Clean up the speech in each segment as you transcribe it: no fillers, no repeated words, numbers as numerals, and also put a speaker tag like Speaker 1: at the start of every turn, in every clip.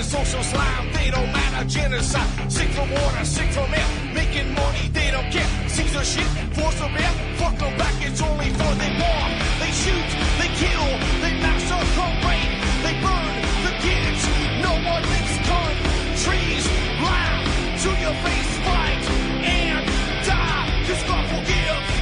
Speaker 1: and social slime, they don't matter. Genocide, sick from water, sick from air. Making money, they don't care. Caesar shit, force of air. Fuck them back, it's only for they bomb. They shoot, they kill, they massacre, rape. They burn the kids. No one lives countries. Laugh to your face, fight and die. Cause God forgives.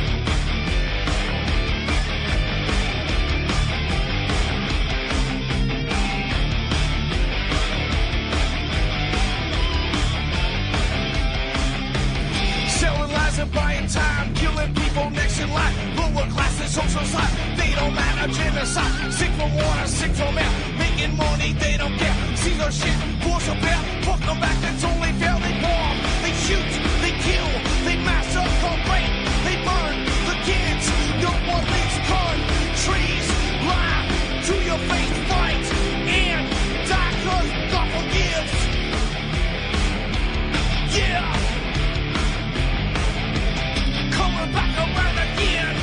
Speaker 1: Selling lies and buying time, killing people next in line. Lower class and social side, they don't matter. Genocide, sick from water, sick from air. Making money, they don't care. Caesar shit, force of bear. Fuck them back, that's only fair. They bomb, they shoot, they kill, they massacre, rape. They burn the kids. No one leaves countries. Lie to your face, fight and die. Cause God forgives. Yeah. Coming back around again.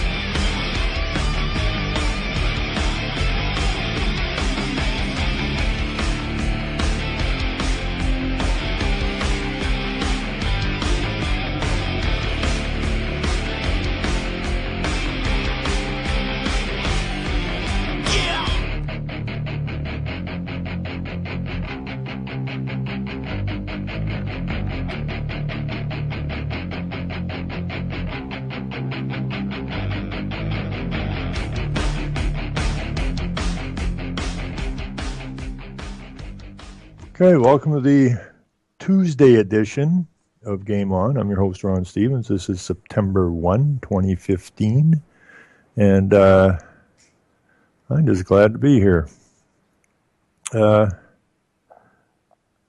Speaker 2: Okay, welcome to the Tuesday edition of Game On. I'm your host, Ron Stevens. This is September 1, 2015, and I'm just glad to be here. I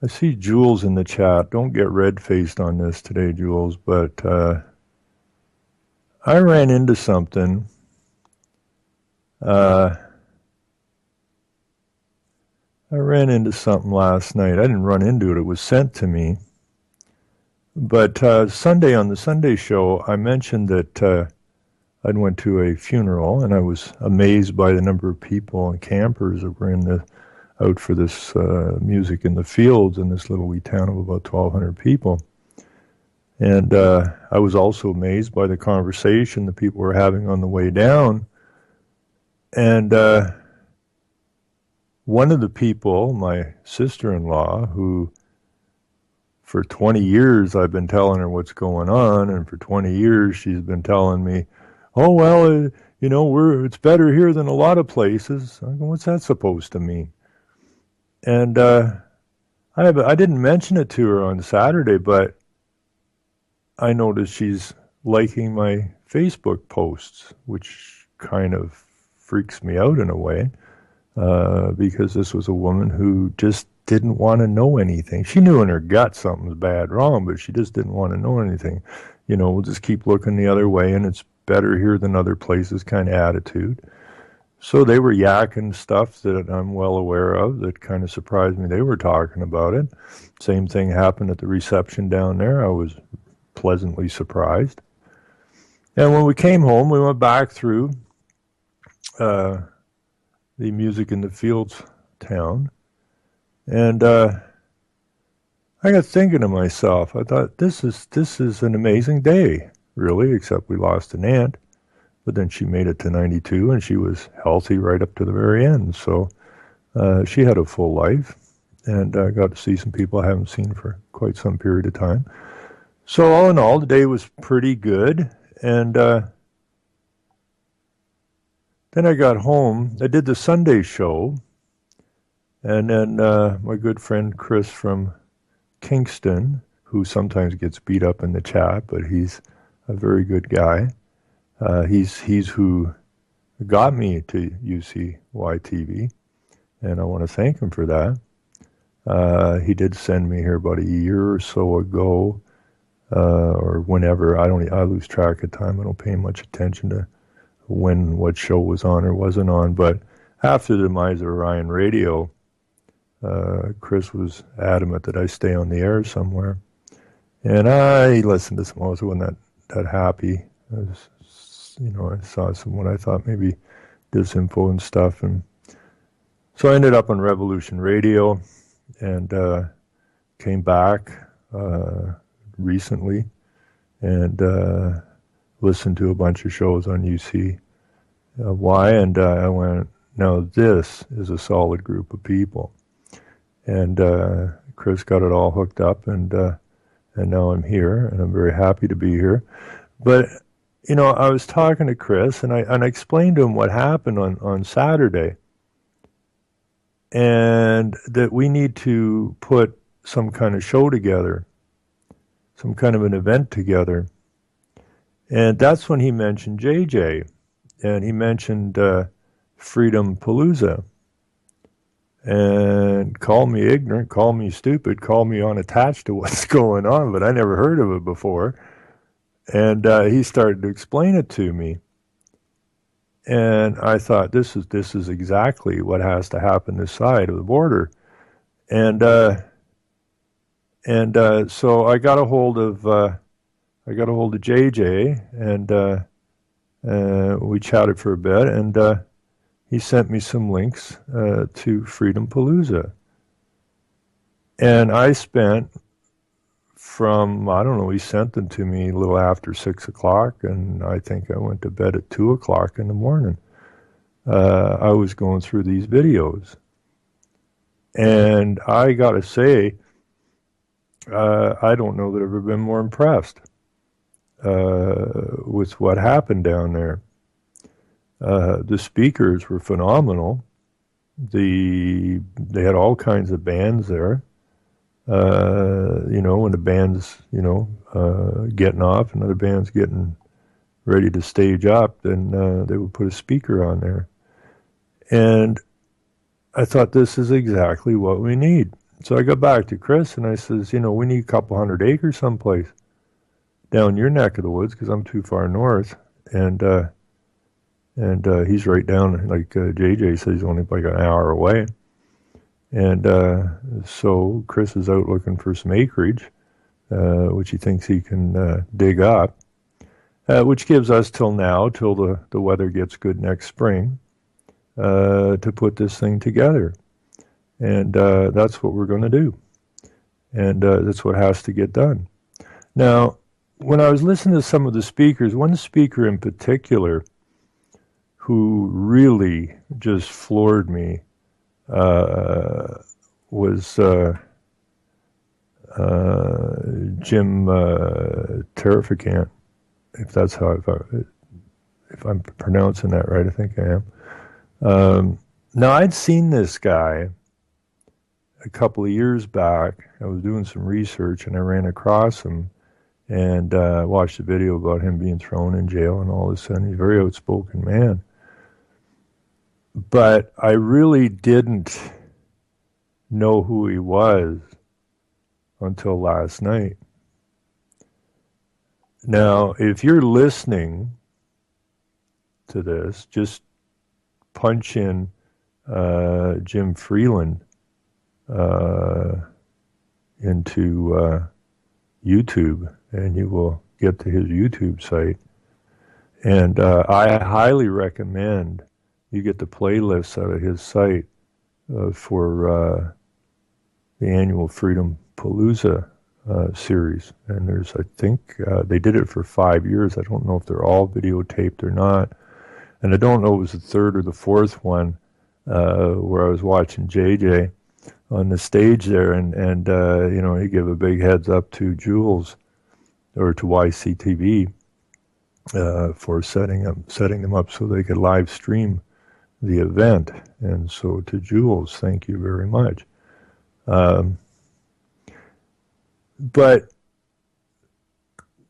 Speaker 2: see Jules in the chat. Don't get red-faced on this today, Jules, but I ran into something. I ran into something last night. I didn't run into it. It was sent to me. But Sunday, on the Sunday show, I mentioned that I went to a funeral, and I was amazed by the number of people and campers that were out for this music in the fields in this little wee town of about 1,200 people. And I was also amazed by the conversation the people were having on the way down. And one of the people, my sister-in-law, who for 20 years I've been telling her what's going on, and for 20 years she's been telling me, oh, well, it's better here than a lot of places. I go, what's that supposed to mean? And I didn't mention it to her on Saturday, but I noticed she's liking my Facebook posts, which kind of freaks me out in a way. Because this was a woman who just didn't want to know anything. She knew in her gut something was bad wrong, but she just didn't want to know anything. We'll just keep looking the other way, and it's better here than other places kind of attitude. So they were yakking stuff that I'm well aware of that kind of surprised me. They were talking about it. Same thing happened at the reception down there. I was pleasantly surprised. And when we came home, we went back through the music in the fields town. And I got thinking to myself, I thought, this is an amazing day, really, except we lost an aunt. But then she made it to 92, and she was healthy right up to the very end. So she had a full life, and I got to see some people I haven't seen for quite some period of time. So all in all, the day was pretty good. And then I got home. I did the Sunday show, and then my good friend Chris from Kingston, who sometimes gets beat up in the chat, but he's a very good guy. He's who got me to UCY-TV, and I want to thank him for that. He did send me here about a year or so ago, or whenever. I lose track of time. I don't pay much attention to what show was on or wasn't on. But after the demise of Orion Radio, Chris was adamant that I stay on the air somewhere. And I listened to some. I wasn't that happy. I saw what I thought maybe disinfo and stuff. And so I ended up on Revolution Radio. and came back recently and listened to a bunch of shows on UCY, and I went, now this is a solid group of people. And Chris got it all hooked up, and now I'm here, and I'm very happy to be here. But I was talking to Chris, and I explained to him what happened on Saturday, and that we need to put some kind of show together, some kind of an event together. And that's when he mentioned JJ, and he mentioned Freedom Palooza. And call me ignorant, call me stupid, call me unattached to what's going on, but I never heard of it before. And he started to explain it to me. And I thought, this is exactly what has to happen this side of the border. And so I got a hold of JJ, and we chatted for a bit, and he sent me some links to Freedom Palooza. And I spent he sent them to me a little after 6 o'clock, and I think I went to bed at 2 o'clock in the morning. I was going through these videos. And I got to say, I don't know that I've ever been more impressed with what happened down there. The speakers were phenomenal. They had all kinds of bands there. When the band's, getting off, another band's getting ready to stage up, then they would put a speaker on there. And I thought, this is exactly what we need. So I got back to Chris and I says, we need a couple 100 acres someplace down your neck of the woods, because I'm too far north. And he's right down, like JJ says, he's only like an hour away. And so Chris is out looking for some acreage, which he thinks he can dig up, which gives us till the weather gets good next spring, to put this thing together. And that's what we're going to do. And that's what has to get done. Now, when I was listening to some of the speakers, one speaker in particular who really just floored me was Jim Terrificant, if that's how, if I'm pronouncing that right, I think I am. Now, I'd seen this guy a couple of years back. I was doing some research and I ran across him and watched a video about him being thrown in jail and all this, and he's a very outspoken man. But I really didn't know who he was until last night. Now, if you're listening to this, just punch in Jim Freeland into YouTube, and you will get to his YouTube site. And I highly recommend you get the playlists out of his site for the annual Freedom Palooza series. And there's, I think, they did it for 5 years. I don't know if they're all videotaped or not. And I don't know if it was the third or the fourth one where I was watching JJ on the stage there, and he gave a big heads up to Jules or to YCTV for setting them up so they could live stream the event. And so to Jules, thank you very much. But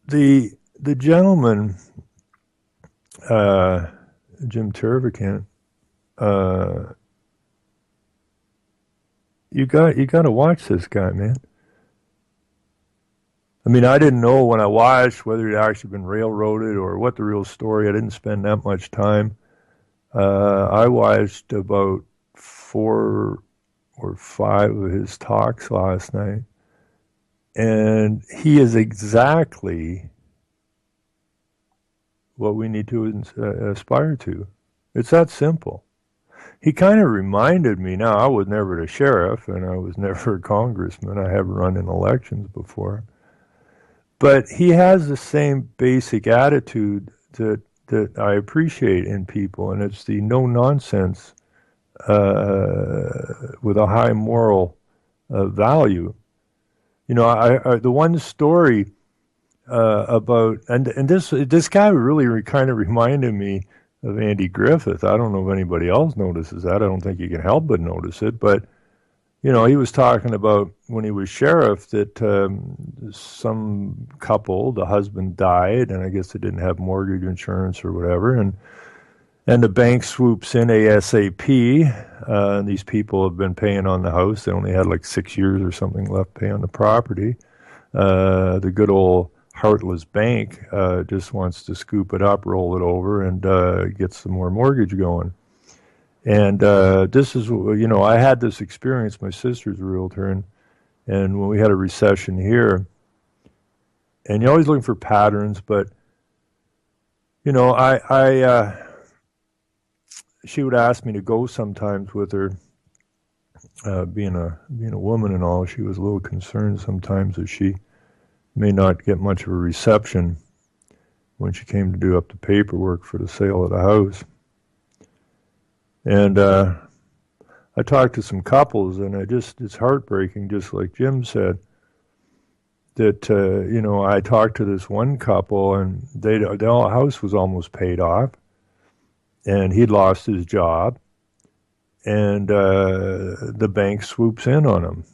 Speaker 2: the gentleman, Jim Terrificant, you got to watch this guy, man. I mean, I didn't know when I watched whether he'd actually been railroaded or what the real story. I didn't spend that much time. I watched about 4 or 5 of his talks last night, and he is exactly what we need to aspire to. It's that simple. he kind of reminded me. Now, I was never the sheriff, and I was never a congressman. I haven't run in elections before. But he has the same basic attitude that I appreciate in people, and it's the no nonsense with a high moral value. You know, the one story about and this guy really kind of reminded me of Andy Griffith. I don't know if anybody else notices that. I don't think you can help but notice it. But you know, he was talking about when he was sheriff that some couple, the husband died, and I guess they didn't have mortgage insurance or whatever, and the bank swoops in ASAP. And these people have been paying on the house. They only had like 6 years or something left paying on the property. The good old heartless bank just wants to scoop it up, roll it over, and get some more mortgage going. And this is, you know, I had this experience. My sister's a realtor, and when we had a recession here, and you're always looking for patterns, but you know, she would ask me to go sometimes with her. Being a woman and all, she was a little concerned sometimes that she may not get much of a reception when she came to do up the paperwork for the sale of the house. And I talked to some couples, and it's heartbreaking, just like Jim said, that, you know, I talked to this one couple, and the house was almost paid off, and he'd lost his job, and the bank swoops in on him.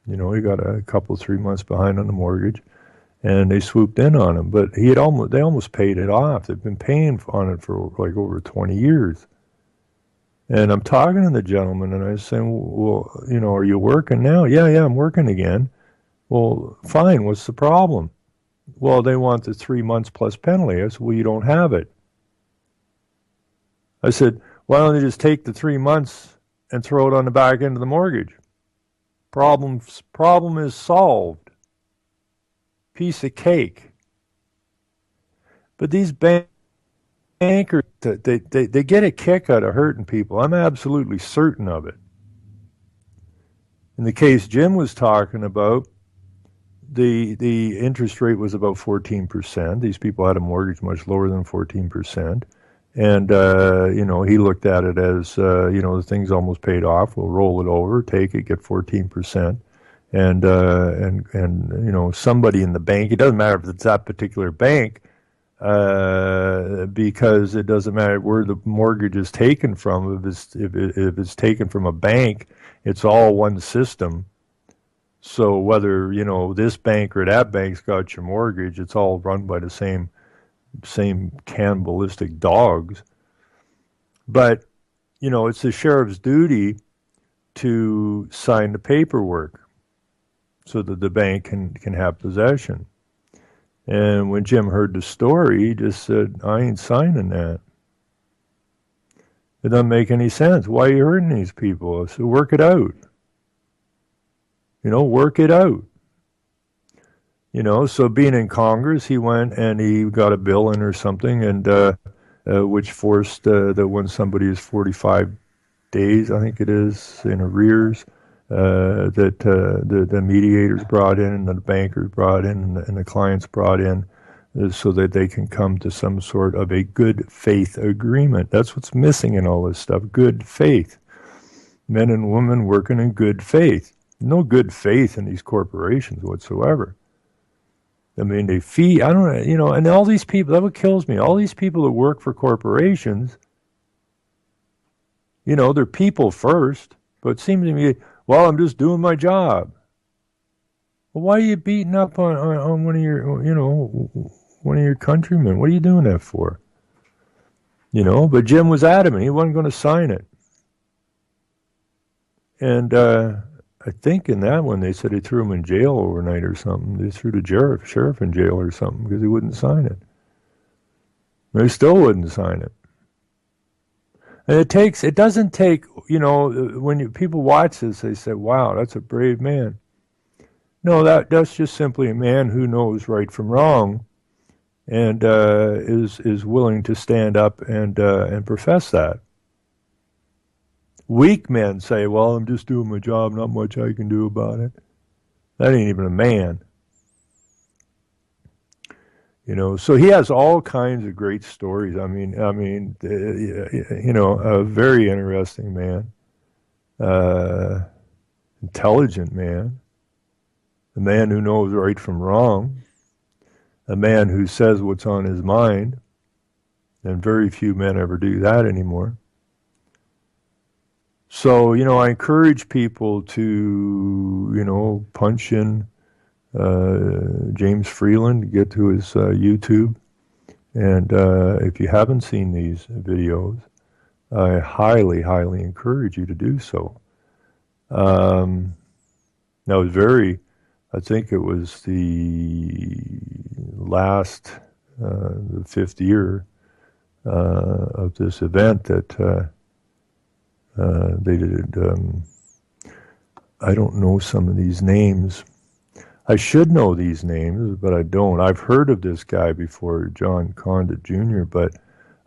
Speaker 2: You know, he got a couple, 3 months behind on the mortgage, and they swooped in on him. But they almost paid it off. They've been paying on it for like over 20 years. And I'm talking to the gentleman, and I was saying, well, you know, are you working now? Yeah, I'm working again. Well, fine, what's the problem? Well, they want the 3 months plus penalty. I said, well, you don't have it. I said, why don't they just take the 3 months and throw it on the back end of the mortgage? Problem is solved. Piece of cake. But these bankers, they get a kick out of hurting people. I'm absolutely certain of it. In the case Jim was talking about, the interest rate was about 14%. These people had a mortgage much lower than 14%. And, you know, he looked at it as, you know, the thing's almost paid off. We'll roll it over, take it, get 14%. And, you know, somebody in the bank, it doesn't matter if it's that particular bank, because it doesn't matter where the mortgage is taken from. If it's taken from a bank, it's all one system. So whether, you know, this bank or that bank's got your mortgage, it's all run by the same cannibalistic dogs. But, you know, it's the sheriff's duty to sign the paperwork so that the bank can have possession. And when Jim heard the story, he just said, I ain't signing that. It doesn't make any sense. Why are you hurting these people? I said, work it out. You know, work it out. You know, so being in Congress, he went and he got a bill in or something, and which forced that when somebody is 45 days, I think it is, in arrears, that the mediators brought in and the bankers brought in and the clients brought in so that they can come to some sort of a good faith agreement. That's what's missing in all this stuff, good faith. Men and women working in good faith. No good faith in these corporations whatsoever. I mean, they fee, I don't know, you know, and all these people, that's what kills me. All these people that work for corporations, you know, they're people first, but it seems to me, well, I'm just doing my job. Well, why are you beating up on one of your, you know, one of your countrymen? What are you doing that for? You know, but Jim was adamant. He wasn't going to sign it. And I think in that one they said they threw him in jail overnight or something. They threw the sheriff in jail or something because he wouldn't sign it. They still wouldn't sign it. And it doesn't take, you know, when people watch this, they say, wow, that's a brave man. No, that's just simply a man who knows right from wrong and is willing to stand up and profess that. Weak men say, well, I'm just doing my job, not much I can do about it. That ain't even a man. So he has all kinds of great stories. I mean, a very interesting man, intelligent man, a man who knows right from wrong, a man who says what's on his mind, and very few men ever do that anymore. So, I encourage people to, punch in James Freeland, get to his YouTube. And if you haven't seen these videos, I highly, highly encourage you to do so. Now, I think it was the fifth year of this event that they did. I don't know some of these names. I should know these names, but I don't. I've heard of this guy before, John Condit Jr., but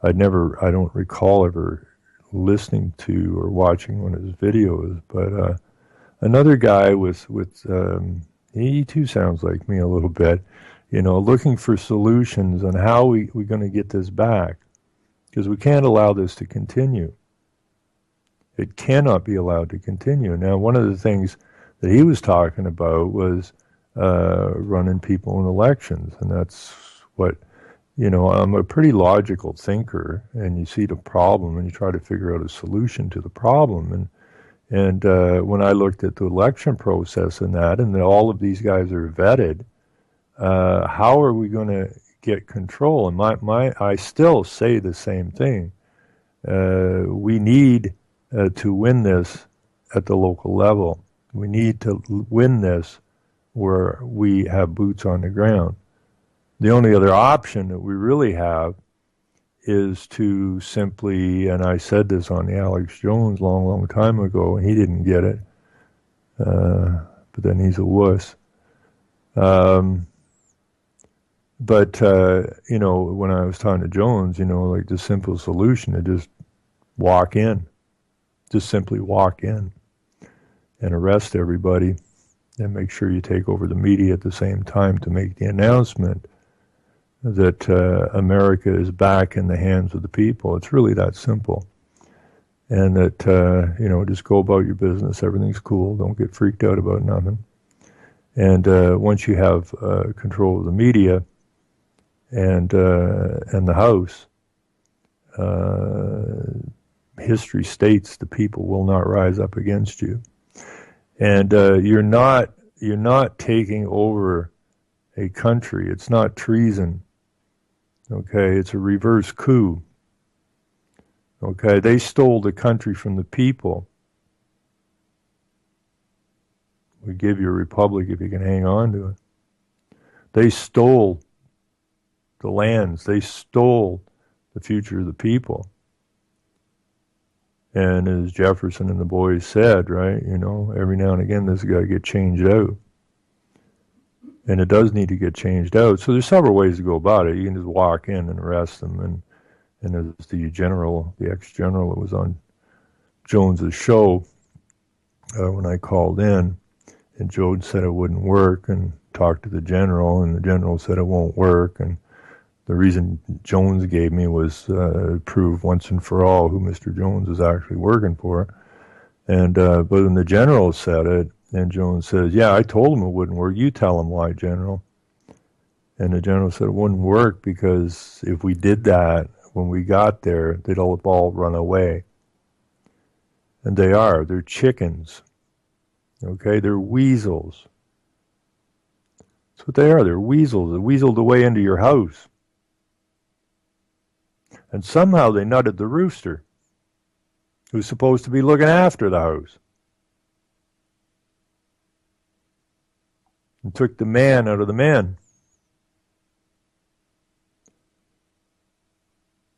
Speaker 2: I don't recall ever listening to or watching one of his videos. But another guy he too sounds like me a little bit, looking for solutions on how we're going to get this back, because we can't allow this to continue. It cannot be allowed to continue. Now, one of the things that he was talking about was running people in elections, and that's what, I'm a pretty logical thinker, and you see the problem and you try to figure out a solution to the problem. And when I looked at the election process and all of these guys are vetted, how are we going to get control? And I still say the same thing. We need to win this at the local level. We need to win this where we have boots on the ground. The only other option that we really have is to simply, and I said this on the Alex Jones long, long time ago, and he didn't get it, but then he's a wuss. But when I was talking to Jones, like the simple solution is just walk in. Just simply walk in and arrest everybody and make sure you take over the media at the same time to make the announcement that America is back in the hands of the people. It's really that simple. And that, just go about your business. Everything's cool. Don't get freaked out about nothing. And once you have control of the media and the House, history states the people will not rise up against you. And you're not taking over a country. It's not treason. Okay, it's a reverse coup. Okay, they stole the country from the people. We give you a republic if you can hang on to it. They stole the lands. They stole the future of the people. And as Jefferson and the boys said, right, every now and again this has got to get changed out. And it does need to get changed out. So there's several ways to go about it. You can just walk in and arrest them. And as the ex-general that was on Jones's show, when I called in, and Jones said it wouldn't work, and talked to the general, and the general said it won't work. And the reason Jones gave me was prove once and for all who Mr. Jones is actually working for. And but when the general said it, and Jones says, yeah, I told him it wouldn't work. You tell him why, General. And the general said it wouldn't work because if we did that, when we got there, they'd all run away. And they're chickens. Okay, they're weasels. That's what they are. They're weasels. They weaseled their way into your house. And somehow they nutted the rooster, who's supposed to be looking after the house. And took the man out of the man.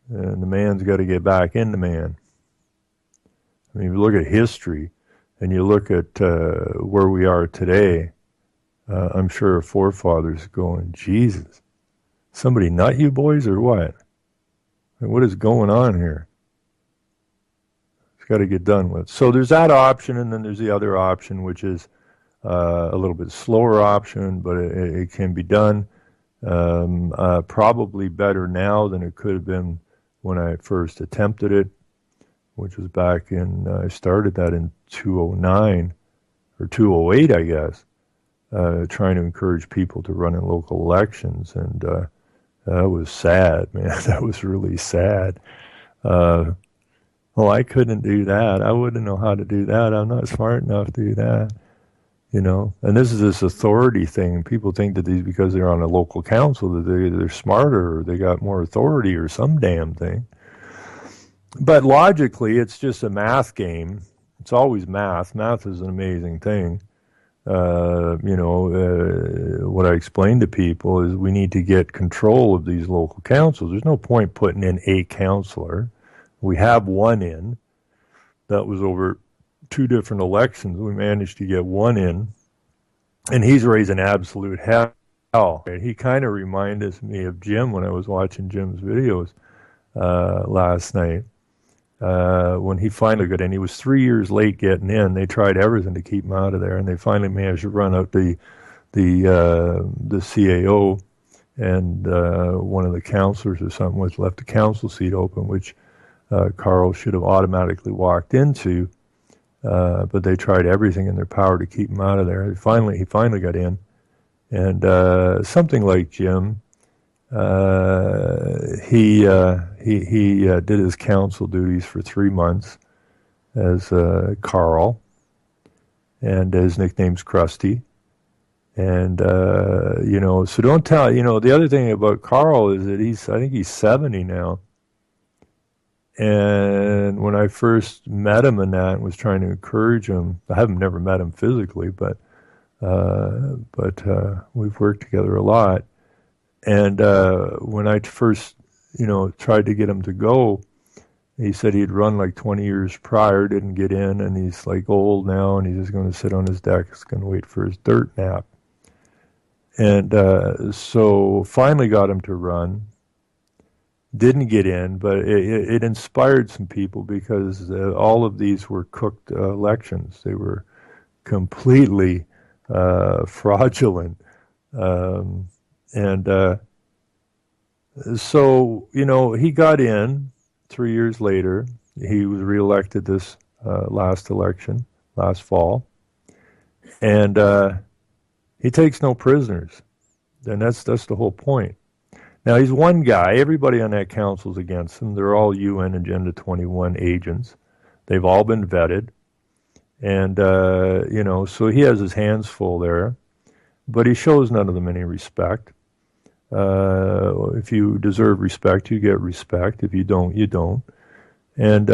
Speaker 2: And the man's got to get back in the man. I mean, if you look at history and you look at where we are today, I'm sure our forefathers going, Jesus, somebody nut you boys or what? What is going on here? got to get done with. So there's that option, and then there's the other option, which is a little bit slower option, but it can be done. Probably better now than it could have been when I first attempted it, which was back in, I started that in 2009 or 2008, I guess, trying to encourage people to run in local elections. And that was sad, man. That was really sad. Well, I couldn't do that. I wouldn't know how to do that. I'm not smart enough to do that. You know, and this is this authority thing. People think that these, because they're on a local council, that they're smarter or they got more authority or some damn thing. But logically, it's just a math game. It's always math. Math is an amazing thing. What I explain to people is we need to get control of these local councils. There's no point putting in a councillor. We have one in. That was over 2 different elections. We managed to get one in, and he's raising absolute hell. He kind of reminded me of Jim when I was watching Jim's videos last night. When he finally got in, he was 3 years late getting in. They tried everything to keep him out of there, and they finally managed to run out the CAO, and one of the councillors or something was left the council seat open, which Carl should have automatically walked into, but they tried everything in their power to keep him out of there. He finally got in, and something like Jim. He did his council duties for 3 months as Carl, and his nickname's Krusty. And so don't tell. The other thing about Carl is that I think he's 70 now. And when I first met him and that, and was trying to encourage him, I haven't never met him physically, but we've worked together a lot. And when I first, tried to get him to go, he said he'd run like 20 years prior, didn't get in, and he's like old now, and he's just going to sit on his desk, going to wait for his dirt nap. And so finally got him to run. Didn't get in, but it inspired some people because all of these were cooked elections. They were completely fraudulent. So, he got in 3 years later. He was reelected this last election, last fall. And he takes no prisoners. And that's the whole point. Now, he's one guy. Everybody on that council's against him. They're all UN Agenda 21 agents. They've all been vetted. And, so he has his hands full there. But he shows none of them any respect. If you deserve respect, you get respect. If you don't, you don't. And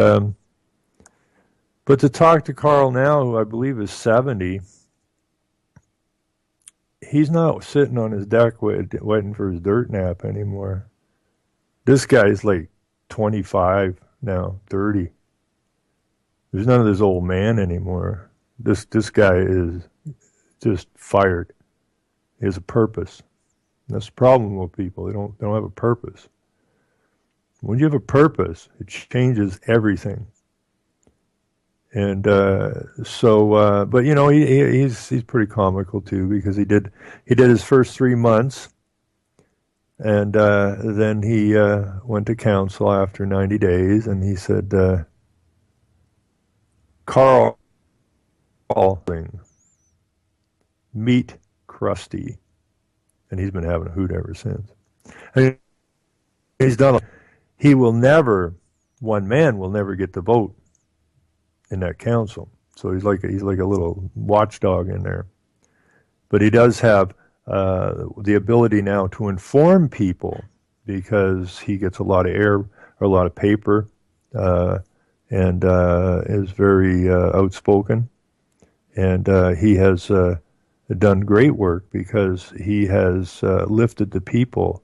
Speaker 2: but to talk to Carl now, who I believe is 70, he's not sitting on his deck waiting for his dirt nap anymore. This guy's like 25 now, 30. There's none of this old man anymore. This guy is just fired. He has a purpose. That's the problem with people. They don't have a purpose. When you have a purpose, it changes everything. And but he's pretty comical too, because he did his first 3 months, and then he went to council after 90 days, and he said, Carl, meet Krusty. And he's been having a hoot ever since. And he's done. One man will never get the vote in that council. So he's like a little watchdog in there. But he does have the ability now to inform people, because he gets a lot of air or a lot of paper, and is very outspoken. And he has done great work, because he has lifted the people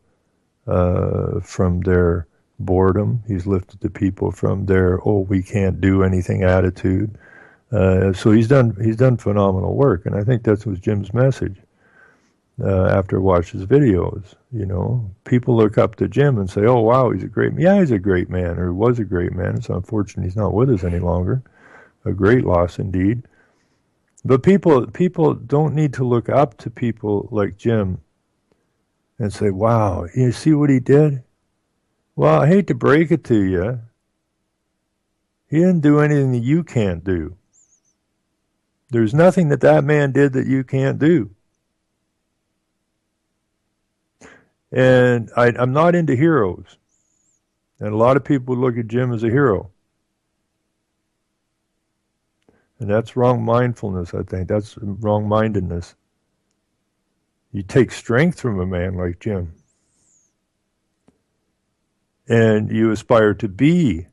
Speaker 2: from their boredom. He's lifted the people from their we can't do anything attitude. So he's done phenomenal work, and I think that was Jim's message. after I watch his videos. People look up to Jim and say, "Oh, wow, he's a great man." Yeah, he's a great man, or he was a great man. It's unfortunate he's not with us any longer. A great loss indeed. But people don't need to look up to people like Jim and say, "Wow, you see what he did?" Well, I hate to break it to you. He didn't do anything that you can't do. There's nothing that man did that you can't do. And I'm not into heroes. And a lot of people look at Jim as a hero. And that's wrong mindfulness, I think. That's wrong mindedness. You take strength from a man like Jim. And you aspire to be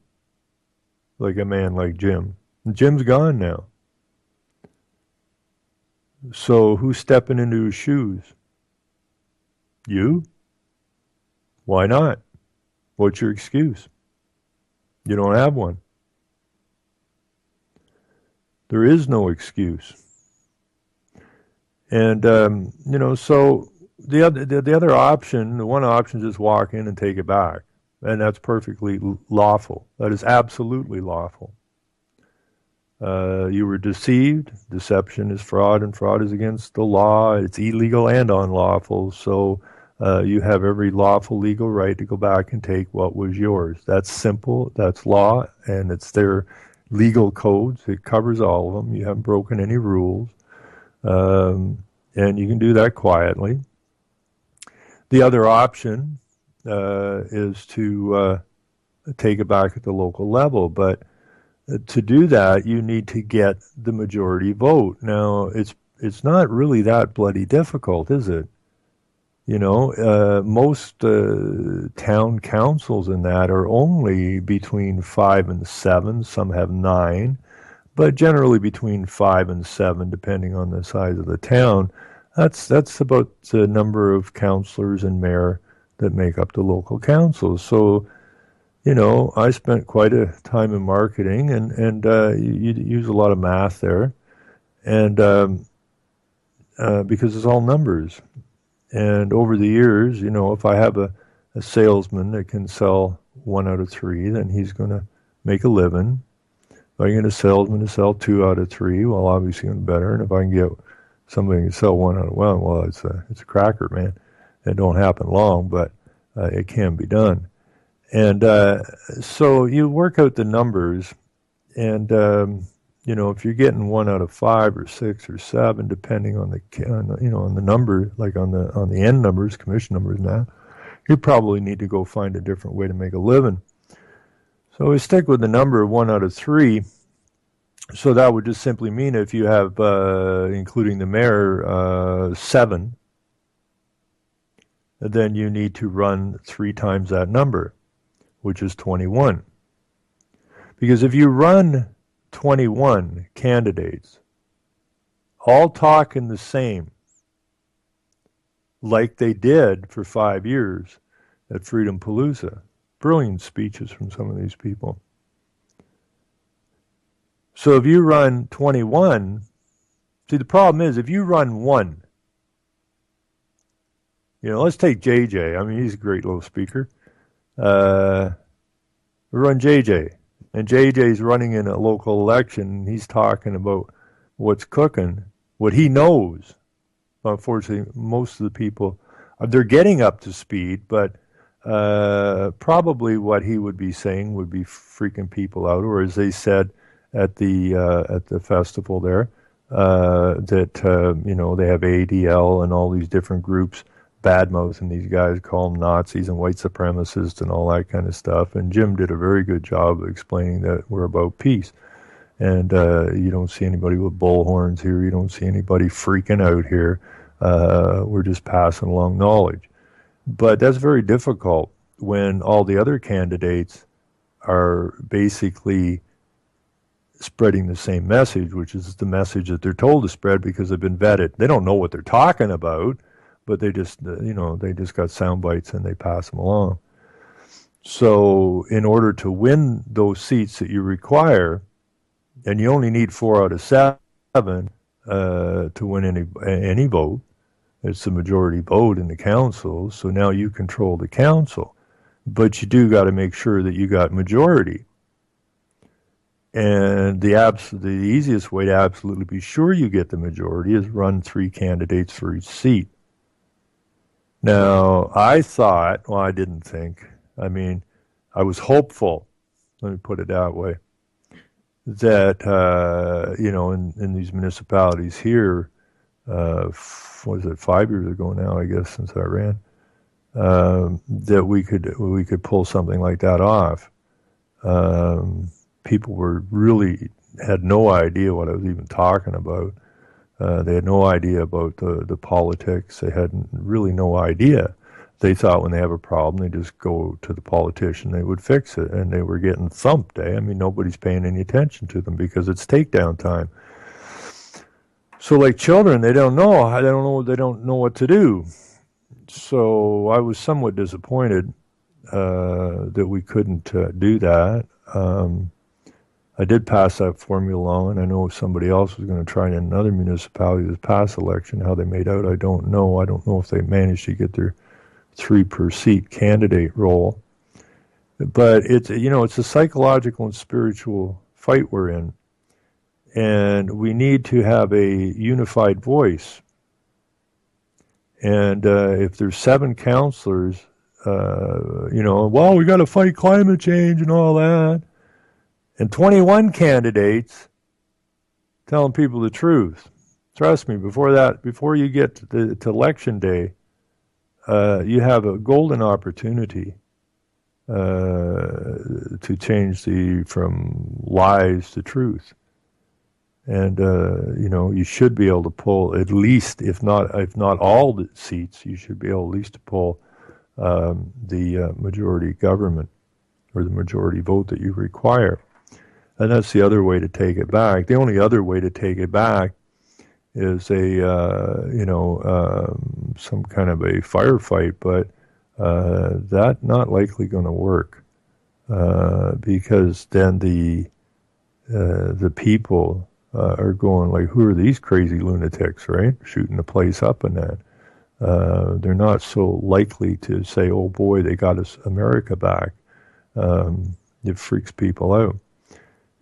Speaker 2: like a man like Jim. And Jim's gone now. So who's stepping into his shoes? You? Why not? What's your excuse? You don't have one. There is no excuse. And, so the other option, the one option is just walk in and take it back. And that's perfectly lawful. That is absolutely lawful. You were deceived. Deception is fraud, and fraud is against the law. It's illegal and unlawful. So you have every lawful legal right to go back and take what was yours. That's simple. That's law, and it's their legal codes. It covers all of them. You haven't broken any rules. And you can do that quietly. The other option is to take it back at the local level. But to do that, you need to get the majority vote. Now, it's not really that bloody difficult, is it? Most town councils in that are only between 5 and 7. Some have 9, but generally between 5 and 7, depending on the size of the town. That's about the number of councillors and mayor that make up the local councils. So, I spent quite a time in marketing, and you use a lot of math there, and because it's all numbers. And over the years, if I have a salesman that can sell 1 out of 3, then he's going to make a living. If I get a salesman to sell 2 out of 3, well, obviously I'm better. And if I can get somebody to sell 1 out of 1, well, it's a cracker, man. It don't happen long, but it can be done. And so you work out the numbers, and if you're getting 1 out of 5 or 6 or 7, depending on the number, like on the end numbers, commission numbers now, you probably need to go find a different way to make a living. So we stick with the number of 1 out of 3. So that would just simply mean if you have, including the mayor, 7, then you need to run 3 times that number, which is 21. Because if you run 21 candidates, all talking the same, like they did for 5 years at Freedom Palooza. Brilliant speeches from some of these people. So if you run 21, see, the problem is if you run 1, let's take JJ. I mean, he's a great little speaker. We run JJ. And JJ's running in a local election. He's talking about what's cooking, what he knows. Unfortunately, most of the people, they're getting up to speed, but probably what he would be saying would be freaking people out, or as they said at the festival there, that they have ADL and all these different groups bad-mouthing these guys, call them Nazis and white supremacists and all that kind of stuff. And Jim did a very good job of explaining that we're about peace. And you don't see anybody with bullhorns here. You don't see anybody freaking out here. We're just passing along knowledge. But that's very difficult when all the other candidates are basically spreading the same message, which is the message that they're told to spread because they've been vetted. They don't know what they're talking about, but they just got sound bites and they pass them along. So in order to win those seats that you require, and you only need 4 out of 7 to win any vote, It's the majority vote in the council, so now you control the council. But you do got to make sure that you got majority. And the easiest way to absolutely be sure you get the majority is run 3 candidates for each seat. Now, I thought, well, I didn't think. I mean, I was hopeful, let me put it that way, that, in these municipalities here, was it 5 years ago now, I guess, since I ran, that we could pull something like that off. People had no idea what I was even talking about. They had no idea about the politics. They had really no idea. They thought when they have a problem, they just go to the politician, they would fix it, and they were getting thumped. I mean, nobody's paying any attention to them because it's takedown time. So, like children, they don't know. They don't know what to do. So I was somewhat disappointed that we couldn't do that. I did pass that formula along, and I know if somebody else was going to try in another municipality this past election, how they made out, I don't know. I don't know if they managed to get their 3 per seat candidate role. But it's a psychological and spiritual fight we're in. And we need to have a unified voice. And if there's 7 councillors, well, we got to fight climate change and all that, and 21 candidates telling people the truth. Trust me, before you get to election day, you have a golden opportunity to change from lies to truth. And you should be able to pull at least, if not all the seats, you should be able at least to pull the majority government or the majority vote that you require. And that's the other way to take it back. The only other way to take it back is some kind of a firefight, but that's not likely going to work because then the people are going like, who are these crazy lunatics, right? Shooting the place up and that. They're not so likely to say, oh boy, they got us America back. It freaks people out.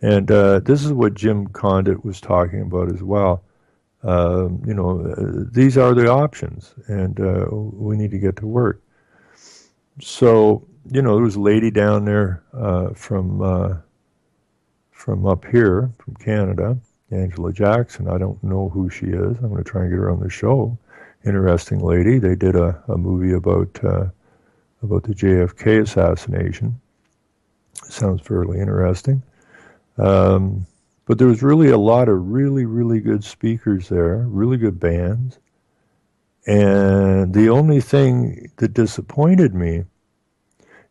Speaker 2: And this is what Jim Condit was talking about as well. These are the options, and we need to get to work. So, there was a lady down there from up here, from Canada, Angela Jackson. I don't know who she is. I'm going to try and get her on the show. Interesting lady. They did a movie about the JFK assassination. Sounds fairly interesting. But there was really a lot of really, really good speakers there, really good bands. And the only thing that disappointed me,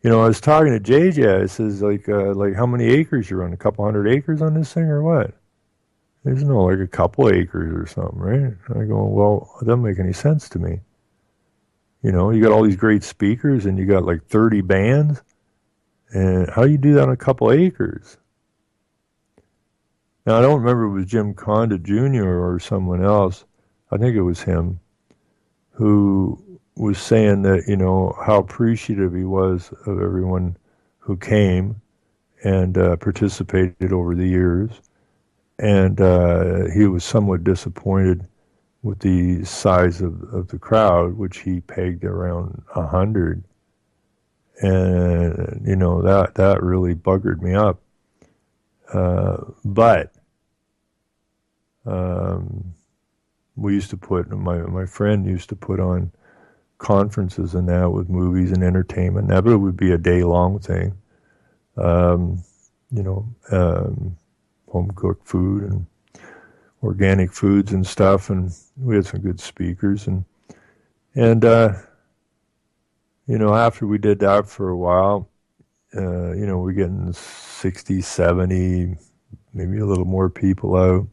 Speaker 2: I was talking to JJ, I says, like how many acres you run? A couple hundred acres on this thing or what? There's no, like a couple acres or something, right? I go, well, it doesn't make any sense to me. You got all these great speakers and you got like 30 bands. And how do you do that on a couple acres? Now, I don't remember if it was Jim Condit Jr. or someone else. I think it was him who was saying that, how appreciative he was of everyone who came and participated over the years. And he was somewhat disappointed with the size of the crowd, which he pegged around 100. And, that really buggered me up. But we used to my friend used to put on conferences and that with movies and entertainment. That would be a day-long thing. Home-cooked food and organic foods and stuff, and we had some good speakers. And after we did that for a while, we're getting 60, 70, maybe a little more people out,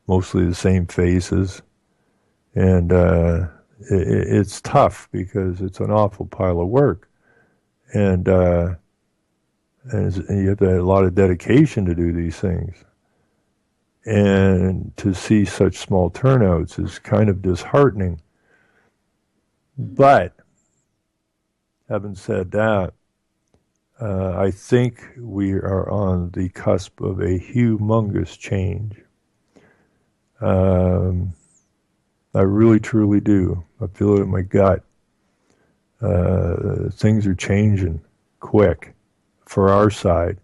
Speaker 2: mostly the same faces. And it's tough because it's an awful pile of work. And you have to have a lot of dedication to do these things. And to see such small turnouts is kind of disheartening. But having said that, I think we are on the cusp of a humongous change. I really, truly do. I feel it in my gut. Things are changing quick for our side.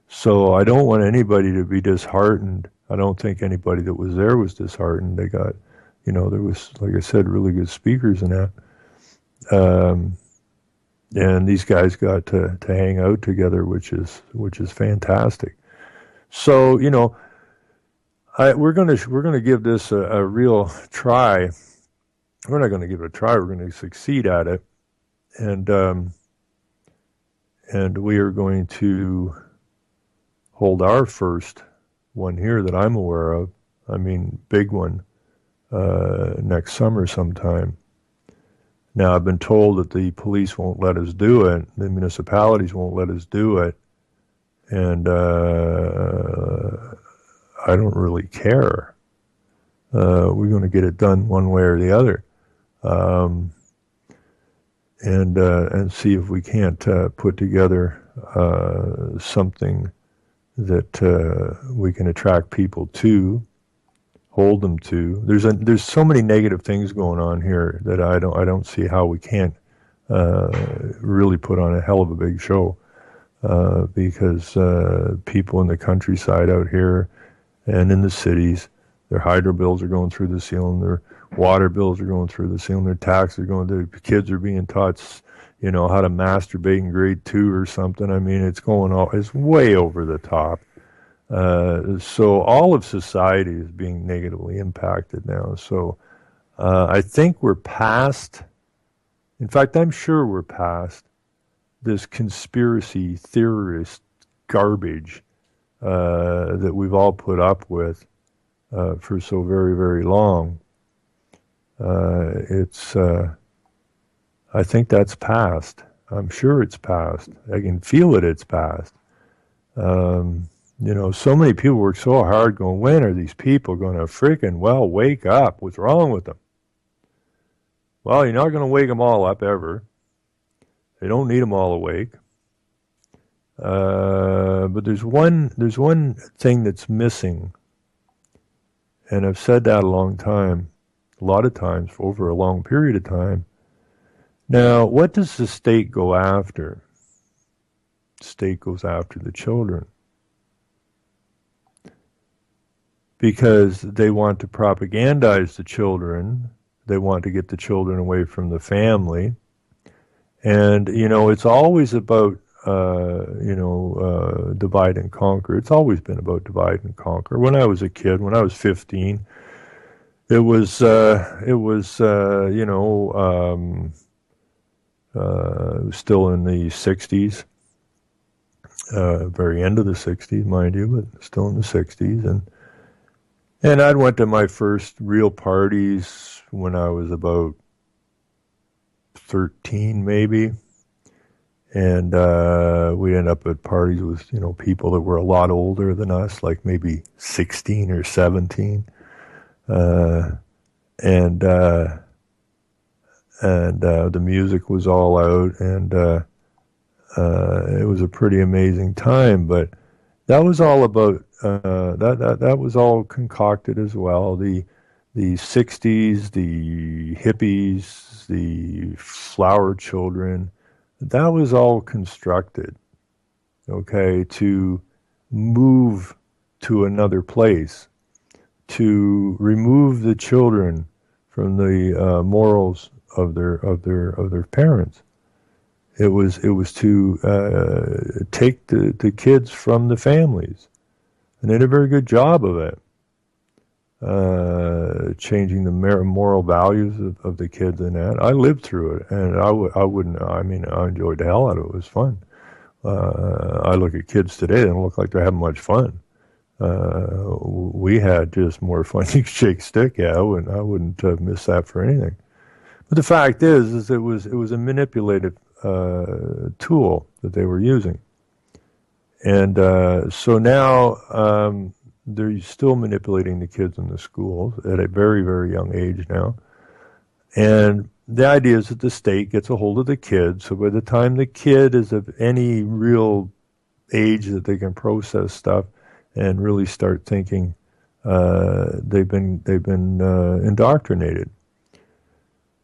Speaker 2: So I don't want anybody to be disheartened. I don't think anybody that was there was disheartened. They got, there was, like I said, really good speakers in that. And these guys got to hang out together, which is fantastic. So, we're gonna give this a real try. We're not going to give it a try. We're going to succeed at it, and we are going to hold our first one here that I'm aware of. I mean, big one next summer sometime. Now, I've been told that the police won't let us do it. The municipalities won't let us do it, and I don't really care. We're going to get it done one way or the other. And see if we can't put together something that we can attract people to, hold them to. There's so many negative things going on here that I don't see how we can't really put on a hell of a big show, because people in the countryside out here and in the cities, their hydro bills are going through the ceiling, their water bills are going through the ceiling, their taxes are going, their kids are being taught, how to masturbate in grade 2 or something. I mean, it's way over the top. So all of society is being negatively impacted now. So I think we're past, in fact, I'm sure we're past this conspiracy theorist garbage that we've all put up with for so very, very long. I think that's past. I'm sure it's past. I can feel it's past. So many people work so hard going, when are these people going to freaking, wake up? What's wrong with them? Well, you're not going to wake them all up ever. They don't need them all awake. But there's one thing that's missing. And I've said that a lot of times, for over a long period of time. Now, what does the state go after? The state goes after the children. Because they want to propagandize the children. They want to get the children away from the family. And, it's always about, divide and conquer. It's always been about divide and conquer. When I was a kid, when I was 15, it was still in the 60s, very end of the 60s, mind you, but still in the 60s. And I went to my first real parties when I was about 13, maybe. And we'd end up at parties with, people that were a lot older than us, like maybe 16 or 17. And the music was all out, and it was a pretty amazing time. But that was all about that was all concocted as well. The 60s, the hippies, the flower children, that was all constructed, okay, to move to another place, to remove the children from the morals of their parents. It was to take the kids from the families, and they did a very good job of it, changing the moral values of the kids in that. I lived through it, and I enjoyed the hell out of it. It was fun. I look at kids today; they don't look like they're having much fun. We had just more fun. You could shake stick. Yeah, I wouldn't miss that for anything. But the fact is it was a manipulative tool that they were using, and so now they're still manipulating the kids in the schools at a very, very young age now. And the idea is that the state gets a hold of the kid, so by the time the kid is of any real age that they can process stuff and really start thinking, they've been indoctrinated.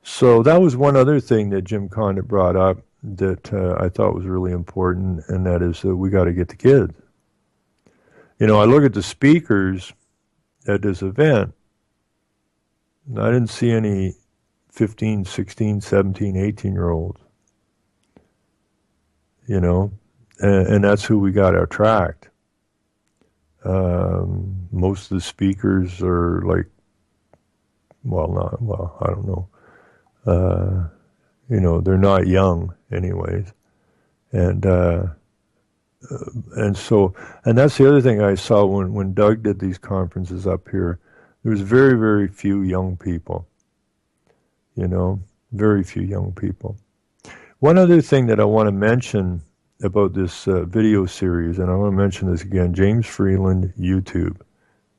Speaker 2: So that was one other thing that Jim Condit brought up that I thought was really important, and that is that we got to get the kids. You know, I look at the speakers at this event, and I didn't see any 15, 16, 17, 18-year-olds, you know, and that's who we got attract. Most of the speakers are like, I don't know. You know, they're not young anyways. And so that's the other thing I saw when Doug did these conferences up here. There was very, very few young people, you know, very few young people. One other thing that I want to mention about this video series, and I want to mention this again, James Freeland, YouTube.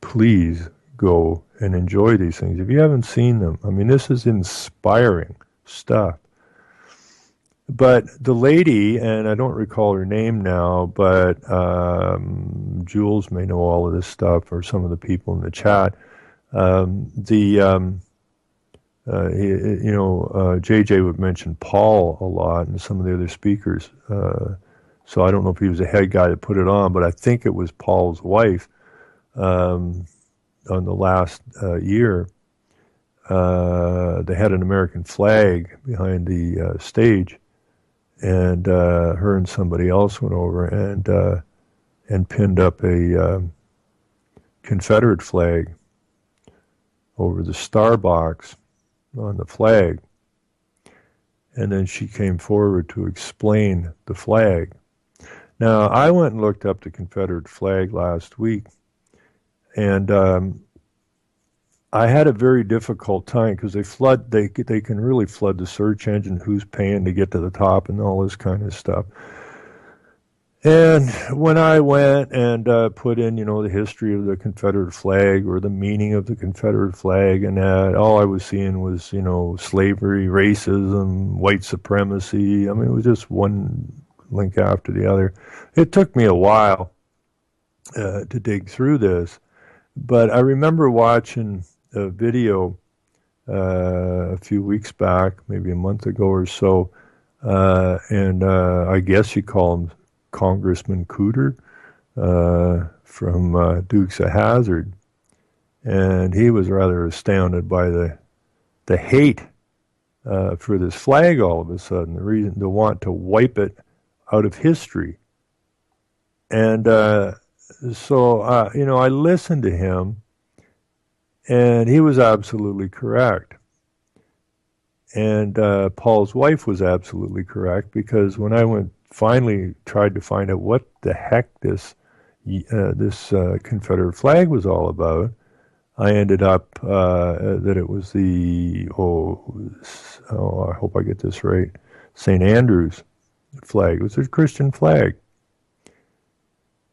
Speaker 2: Please go and enjoy these things. If you haven't seen them, I mean, this is inspiring stuff. But the lady, and I don't recall her name now, but Jules may know all of this stuff, or some of the people in the chat. JJ would mention Paul a lot, and some of the other speakers. So I don't know if he was the head guy that put it on, but I think it was Paul's wife on the last year. They had an American flag behind the stage. And her and somebody else went over and pinned up a Confederate flag over the star box on the flag. And then she came forward to explain the flag. Now, I went and looked up the Confederate flag last week, and I had a very difficult time because they can really flood the search engine, who's paying to get to the top and all this kind of stuff. And when I went and put in, you know, the history of the Confederate flag or the meaning of the Confederate flag, and that, all I was seeing was, you know, slavery, racism, white supremacy. I mean, it was just one link after the other. It took me a while to dig through this, but I remember watching a video a few weeks back, maybe a month ago or so, and I guess you call him Congressman Cooter from Dukes of Hazzard, and he was rather astounded by the hate for this flag all of a sudden, the reason to want to wipe it out of history. And so, you know, I listened to him, and he was absolutely correct. And Paul's wife was absolutely correct, because when I finally tried to find out what the heck this Confederate flag was all about, I ended up that it was the, I hope I get this right, St. Andrew's flag. It was a Christian flag.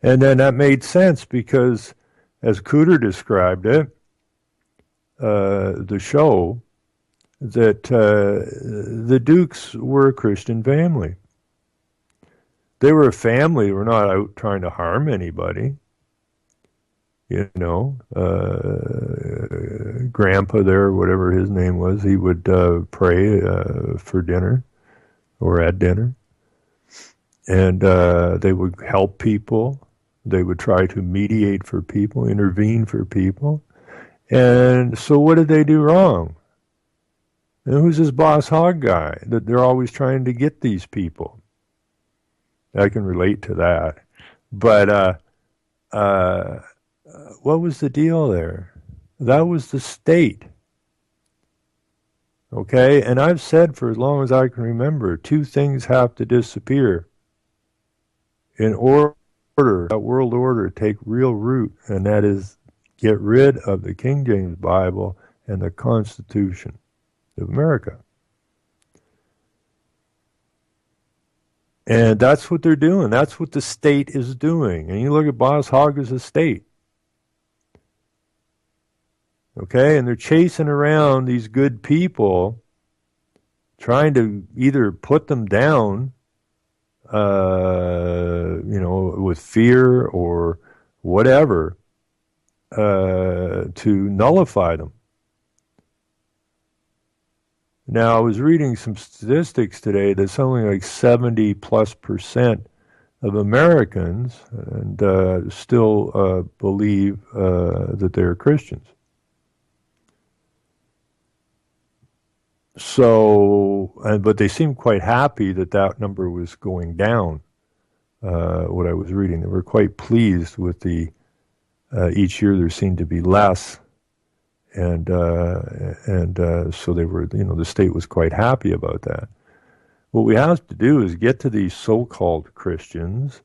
Speaker 2: And then that made sense, because as Cooter described it, the show, that the Dukes were a Christian family. They were a family who were not out trying to harm anybody. You know, Grandpa there, whatever his name was, he would pray for dinner or at dinner. And they would help people. They would try to mediate for people, intervene for people. And so what did they do wrong? And who's this Boss Hogg guy that they're always trying to get these people? I can relate to that. But what was the deal there? That was the state. Okay? And I've said for as long as I can remember, two things have to disappear in order that world order take real root, and that is get rid of the King James Bible and the Constitution of America. And that's what they're doing. That's what the state is doing. And you look at Boss Hogg as a state. Okay? And they're chasing around these good people trying to either put them down, with fear or whatever, to nullify them. Now, I was reading some statistics today that something like 70+% of Americans and still believe that they're Christians. So, but they seemed quite happy that that number was going down. What I was reading, they were quite pleased with the each year there seemed to be less, and so they were, the state was quite happy about that. What we have to do is get to these so-called Christians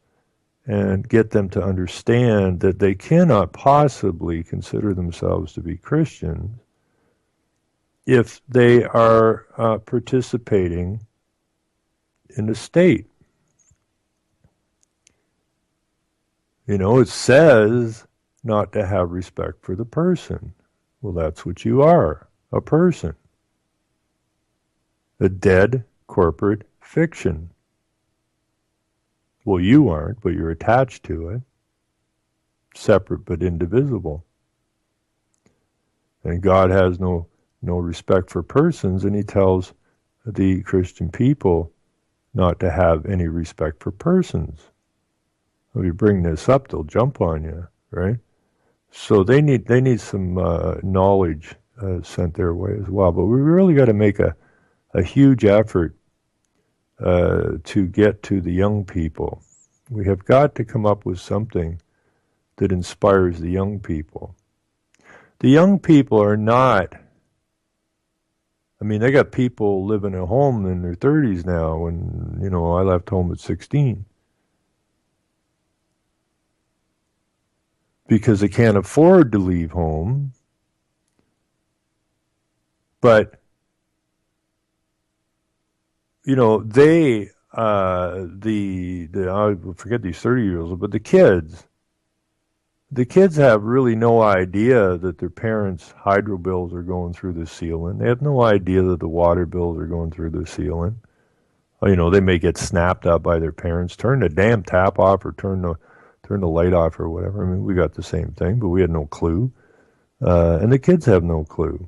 Speaker 2: and get them to understand that they cannot possibly consider themselves to be Christians if they are participating in the state. It says not to have respect for the person. Well, that's what you are, a person. A dead corporate fiction. Well, you aren't, but you're attached to it. Separate but indivisible. And God has no respect for persons, and he tells the Christian people not to have any respect for persons. If you bring this up, they'll jump on you, right? So they need some knowledge sent their way as well. But we really got to make a huge effort to get to the young people. We have got to come up with something that inspires the young people. The young people are not, they got people living at home in their 30s now, and, I left home at 16. Because they can't afford to leave home. But, they, I forget these 30-year-olds, but the kids have really no idea that their parents' hydro bills are going through the ceiling. They have no idea that the water bills are going through the ceiling. They may get snapped up by their parents, turn the damn tap off or turn the light off or whatever. We got the same thing, but we had no clue. And the kids have no clue.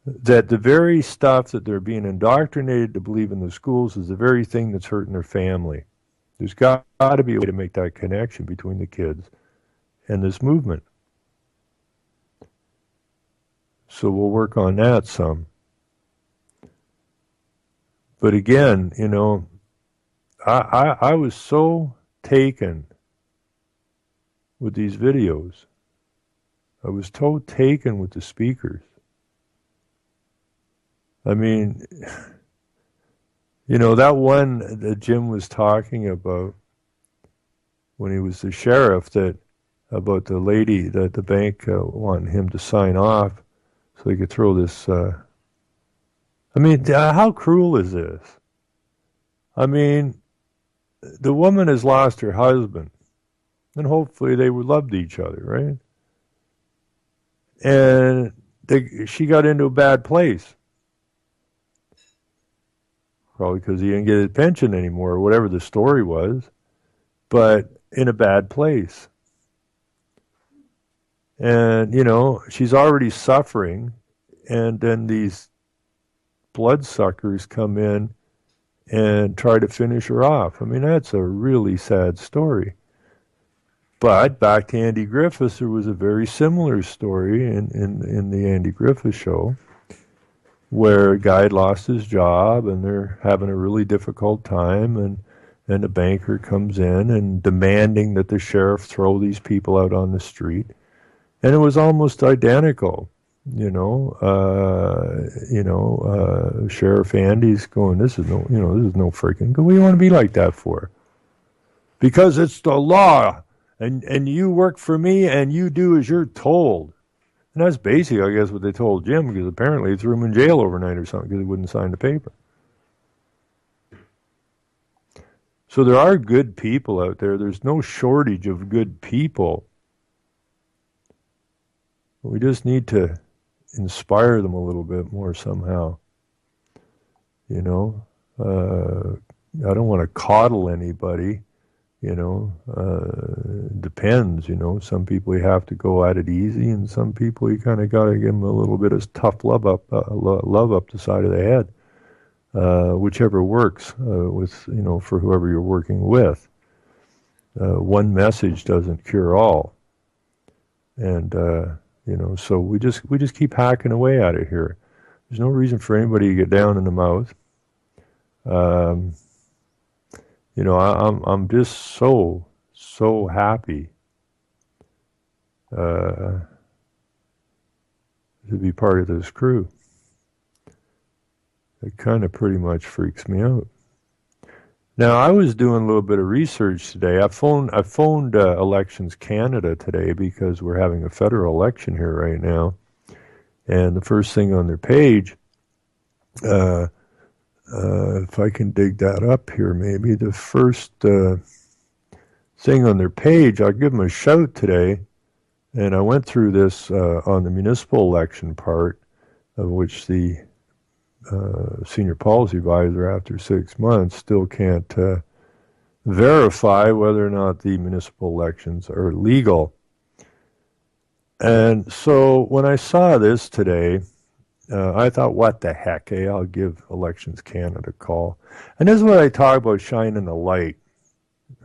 Speaker 2: That the very stuff that they're being indoctrinated to believe in the schools is the very thing that's hurting their family. There's got to be a way to make that connection between the kids and this movement. So we'll work on that some. But again, I was so taken with these videos. I was so taken with the speakers. That one that Jim was talking about when he was the sheriff, about the lady that the bank wanted him to sign off so he could throw this. How cruel is this? The woman has lost her husband, and hopefully they loved each other, right? And she got into a bad place. Probably because he didn't get his pension anymore, or whatever the story was, but in a bad place. And, she's already suffering, and then these bloodsuckers come in and try to finish her off. That's a really sad story. But back to Andy Griffiths, there was a very similar story in the Andy Griffiths show, where a guy had lost his job and they're having a really difficult time, and a banker comes in and demanding that the sheriff throw these people out on the street. And it was almost identical. Sheriff Andy's going, this is no freaking good. What do you want to be like that for? Because it's the law, and you work for me, and you do as you're told. And that's basically, I guess, what they told Jim, because apparently he threw him in jail overnight or something because he wouldn't sign the paper. So there are good people out there. There's no shortage of good people. We just need to inspire them a little bit more somehow. you know. I don't want to coddle anybody, depends, Some people you have to go at it easy, and some people you kind of got to give them a little bit of tough love up the side of the head, whichever works with, for whoever you're working with. One message doesn't cure all, and so we just keep hacking away at it here. There's no reason for anybody to get down in the mouth. I'm just so happy to be part of this crew. It kind of pretty much freaks me out. Now, I was doing a little bit of research today. I phoned Elections Canada today because we're having a federal election here right now. And the first thing on their page, if I can dig that up here, maybe the first thing on their page, I'll give them a shout today. And I went through this on the municipal election part, of which the senior policy advisor, after 6 months, still can't verify whether or not the municipal elections are legal. And so when I saw this today, I thought, what the heck, I'll give Elections Canada a call. And this is what I talk about, shining a light,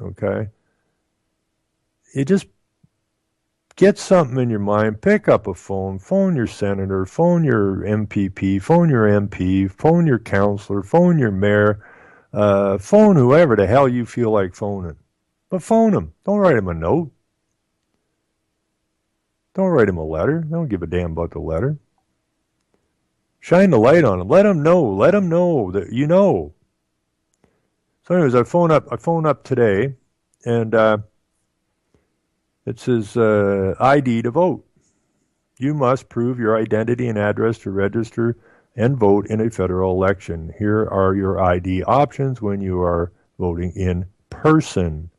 Speaker 2: okay? You just get something in your mind, pick up a phone your senator, phone your MPP, phone your MP, phone your councillor, phone your mayor, phone whoever the hell you feel like phoning. But phone them. Don't write them a note. Don't write them a letter. Don't give a damn about the letter. Shine the light on them. Let them know. Let them know that you know. So anyways, I phone up today, and it says ID to vote. You must prove your identity and address to register and vote in a federal election. Here are your ID options when you are voting in person.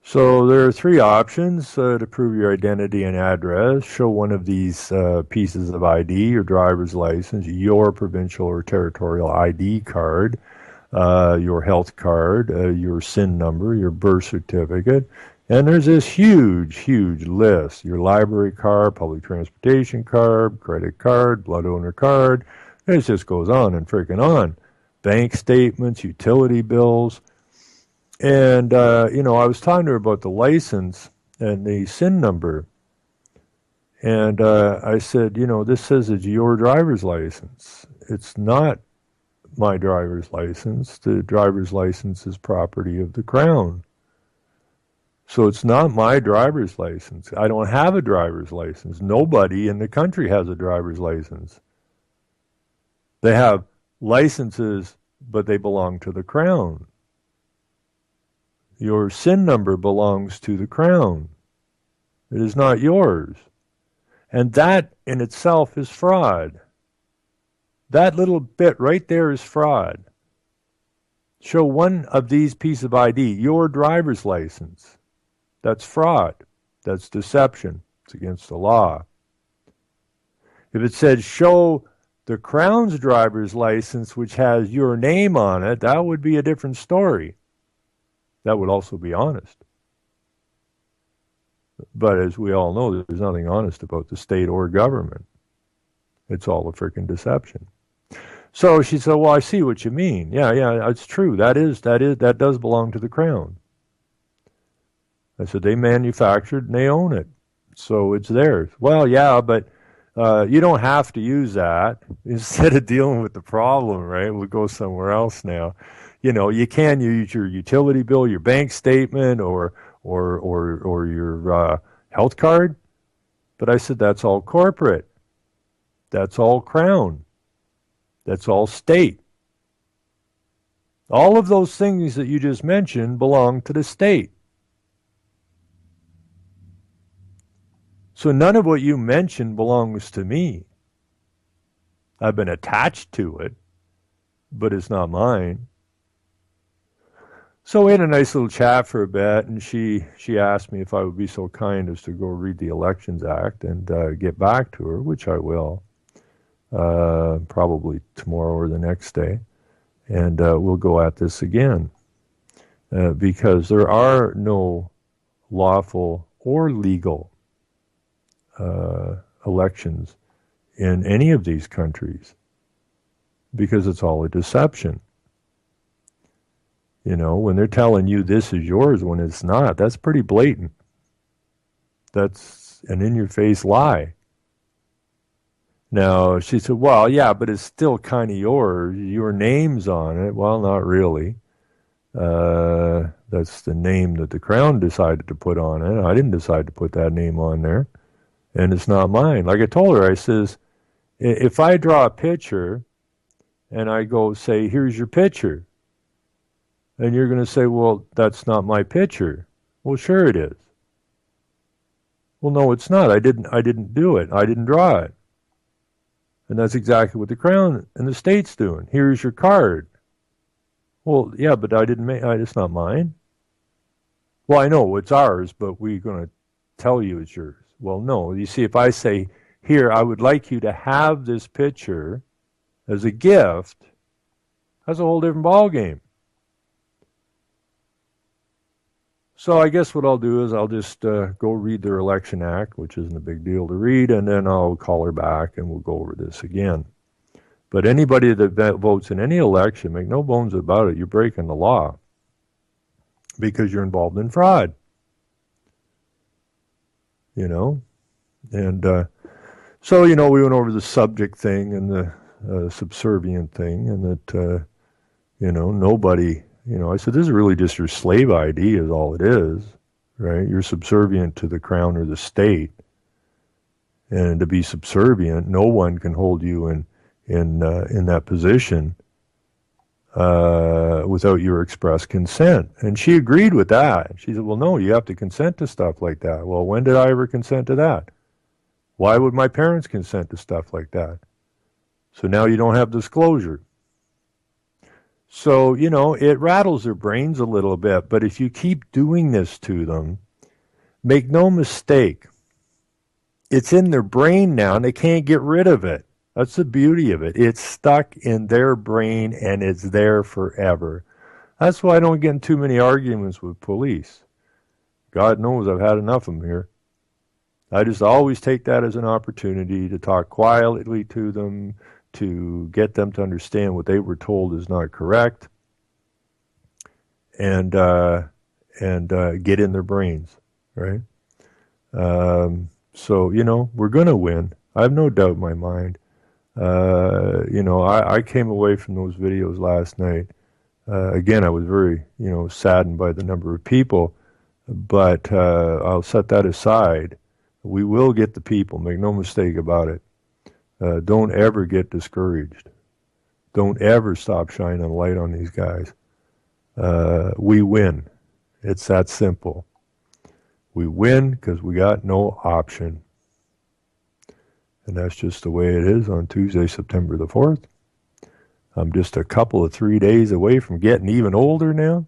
Speaker 2: So there are three options to prove your identity and address. Show one of these pieces of ID, your driver's license, your provincial or territorial ID card, your health card, your SIN number, your birth certificate. And there's this huge list. Your library card, public transportation card, credit card, blood donor card. It just goes on and freaking on. Bank statements, utility bills. And, I was talking to her about the license and the SIN number. And I said, this says it's your driver's license. It's not my driver's license. The driver's license is property of the Crown. So it's not my driver's license. I don't have a driver's license. Nobody in the country has a driver's license. They have licenses, but they belong to the Crown. Your SIN number belongs to the Crown. It is not yours. And that in itself is fraud. That little bit right there is fraud. Show one of these pieces of ID, your driver's license. That's fraud. That's deception. It's against the law. If it said show the Crown's driver's license, which has your name on it, that would be a different story. That would also be honest. But as we all know, there's nothing honest about the state or government. It's all a freaking deception. So she said, well, I see what you mean. Yeah, it's true. That does belong to the Crown. I said, they manufactured and they own it. So it's theirs. Well, yeah, but you don't have to use that. Instead of dealing with the problem, right? We'll go somewhere else now. You can use your utility bill, your bank statement, or your health card. But I said, that's all corporate. That's all Crown. That's all state. All of those things that you just mentioned belong to the state. So none of what you mentioned belongs to me. I've been attached to it, but it's not mine. So we had a nice little chat for a bit, and she asked me if I would be so kind as to go read the Elections Act and get back to her, which I will. probably tomorrow or the next day, and we'll go at this again because there are no lawful or legal elections in any of these countries because it's all a deception. You know, when they're telling you this is yours when it's not, that's pretty blatant. That's an in-your-face lie. Now, she said, well, yeah, but it's still kind of yours. Your name's on it. Well, not really. That's the name that the Crown decided to put on it. I didn't decide to put that name on there. And it's not mine. Like I told her, I says, if I draw a picture and I go say, here's your picture, and you're going to say, well, that's not my picture. Well, sure it is. Well, no, it's not. I didn't do it. I didn't draw it. And that's exactly what the Crown and the state's doing. Here's your card. Well, yeah, but I didn't make it's not mine. Well, I know it's ours, but we're going to tell you it's yours. Well, no. You see, if I say, here, I would like you to have this picture as a gift, that's a whole different ballgame. So I guess what I'll do is I'll just go read their Election Act, which isn't a big deal to read, and then I'll call her back and we'll go over this again. But anybody that votes in any election, make no bones about it, you're breaking the law because you're involved in fraud. You know? And so, you know, we went over the subject thing and the subservient thing, and that, you know, nobody... You know, I said, this is really just your slave ID is all it is, right? You're subservient to the Crown or the state. And to be subservient, no one can hold you in that position without your express consent. And she agreed with that. She said, well, no, you have to consent to stuff like that. Well, when did I ever consent to that? Why would my parents consent to stuff like that? So now you don't have disclosure. So, you know, it rattles their brains a little bit, but if you keep doing this to them, make no mistake, it's in their brain now and they can't get rid of it. That's the beauty of it. It's stuck in their brain and it's there forever. That's why I don't get in too many arguments with police. God knows I've had enough of them here. I just always take that as an opportunity to talk quietly to them, to get them to understand what they were told is not correct, and get in their brains, right? So, you know, we're going to win. I have no doubt in my mind. You know, I came away from those videos last night. Again, I was very, you know, saddened by the number of people, but I'll set that aside. We will get the people, make no mistake about it. Don't ever get discouraged. Don't ever stop shining a light on these guys. We win. It's that simple. We win because we got no option. And that's just the way it is on Tuesday, September the 4th. I'm just a couple of 3 days away from getting even older now.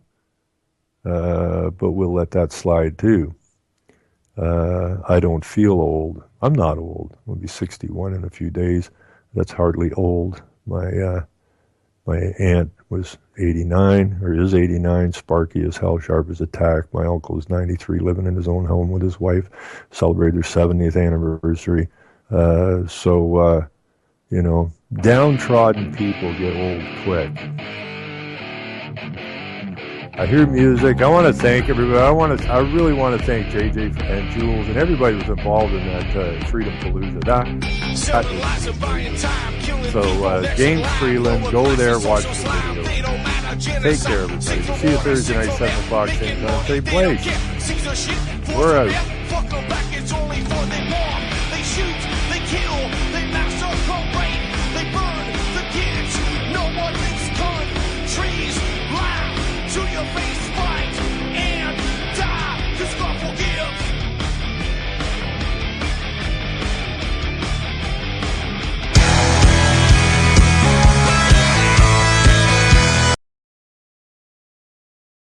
Speaker 2: But we'll let that slide too. I don't feel old. I'm not old. I'll be 61 in a few days. That's hardly old. My aunt was 89, or is 89, sparky as hell, sharp as a tack. My uncle is 93, living in his own home with his wife, celebrated their 70th anniversary. So, you know, downtrodden people get old quick. I hear music. I want to thank everybody. I really want to thank JJ and Jules and everybody who was involved in that Freedom Palooza. So James Freeland, go there, watch the video. Take care, everybody. See you Thursday night, 7 o'clock, same time, same place. We're out.